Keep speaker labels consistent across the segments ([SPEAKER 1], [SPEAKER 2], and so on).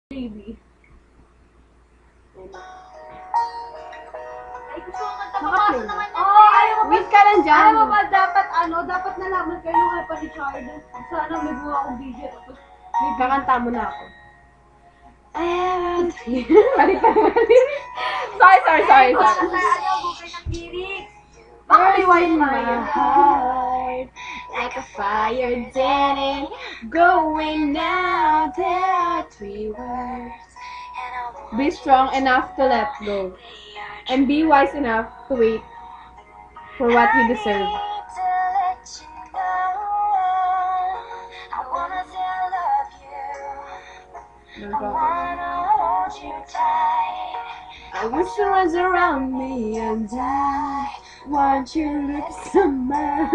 [SPEAKER 1] Baby.
[SPEAKER 2] Ay, gusto ko magtapos
[SPEAKER 1] Naka-play
[SPEAKER 2] naman
[SPEAKER 1] na.
[SPEAKER 2] yan.
[SPEAKER 1] Oo, ayaw mo wait ka lang dyan.
[SPEAKER 2] Alam mo ba, dapat nalaman kayo kay pa Richard. Sana may buha akong video. Tapos,
[SPEAKER 1] May kakanta mo na ako. Balik ka na. Sorry.
[SPEAKER 2] ano, bukay ng lyrics.
[SPEAKER 1] Baka may
[SPEAKER 2] Wine
[SPEAKER 1] my
[SPEAKER 2] fire.
[SPEAKER 1] heart like a fire dead going out. There are 3 words. Be strong enough to let go. And be wise enough to wait for what you deserve. I wish you was around me and I want you to look somewhere.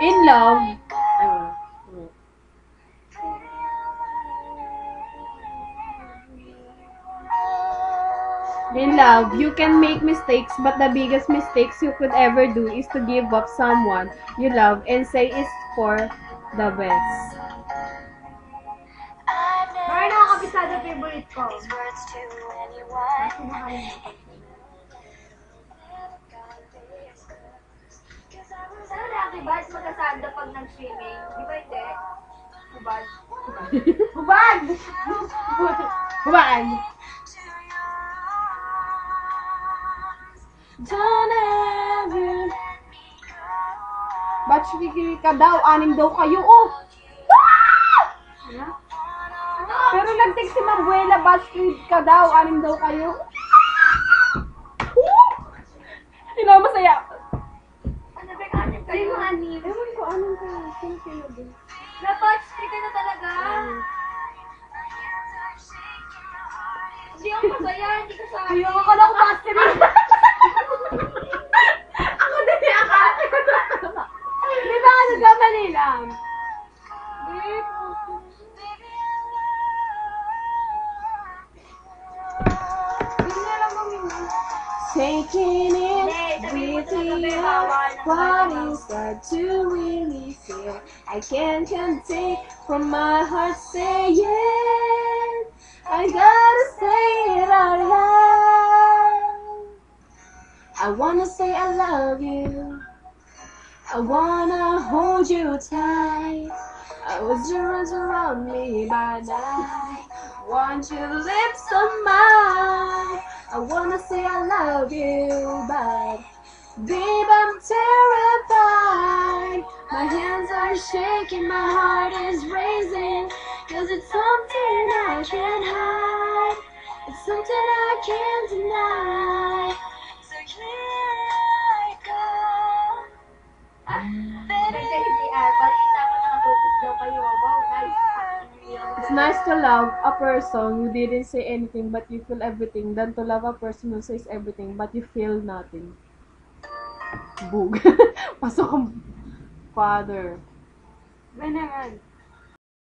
[SPEAKER 1] In love. In love, you can make mistakes, but the biggest mistakes you could ever do is to give up someone you love and say it's for the best.
[SPEAKER 2] Bakit nakakabisado favorite ko? Sana laki ba magkasanda pag nag-swimming? Di ba hindi? Hubad. Hubad!
[SPEAKER 1] Hubad! Don't ever... Batch ka daw, 6 daw kayo, oh!
[SPEAKER 2] Ano?
[SPEAKER 1] Pero nag-text si Mabuela, batch ka daw, 6 daw kayo. Sino masaya?
[SPEAKER 2] Ano ba kanin kayo? Anim.
[SPEAKER 1] Ewan ko, anong ka? Sino din?
[SPEAKER 2] Napatch ka na talaga. Hindi ako masaya, hindi ka sa akin.
[SPEAKER 1] Ayoko ka lang pastor. Ako din yung akala ko. Di ba nagkamali lang? Taking it with you, what is that to really feel? I can't take from my heart saying, I gotta say it out loud. I wanna say I love you, I wanna hold you tight. I was yours around me, but I want your lips on mine. I wanna say I love you, but babe, I'm terrified. My hands are shaking, my heart is racing, 'cause it's something I can't hide. It's something I can't deny. So here I go. It's nice to love a person who didn't say anything but you feel everything than to love a person who says everything but you feel nothing. Bug. Pasok ang father.
[SPEAKER 2] Ba naman?